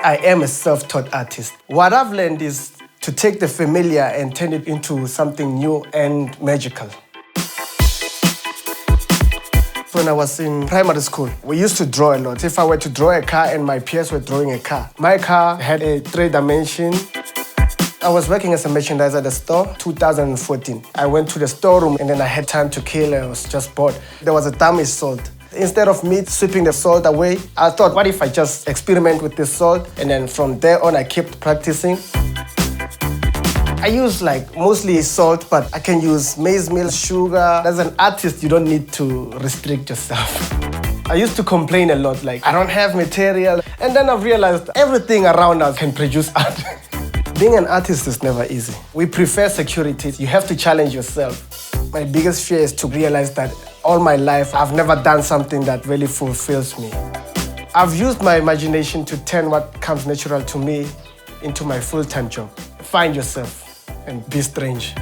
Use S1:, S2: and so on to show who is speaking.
S1: I am a self-taught artist. What I've learned is to take the familiar and turn it into something new and magical. When I was in primary school, we used to draw a lot. If I were to draw a car and my peers were drawing a car, my car had a 3-dimension. I was working as a merchandiser at the store, 2014. I went to the storeroom and then I had time to kill. I was just bored. There was a damaged salt. Instead of me sweeping the salt away, I thought, what if I just experiment with this salt? And then from there on, I kept practicing. I use mostly salt, but I can use maize meal, sugar. As an artist, you don't need to restrict yourself. I used to complain a lot, I don't have material. And then I realized everything around us can produce art. Being an artist is never easy. We prefer security. You have to challenge yourself. My biggest fear is to realize that all my life, I've never done something that really fulfills me. I've used my imagination to turn what comes natural to me into my full-time job. Find yourself and be strange.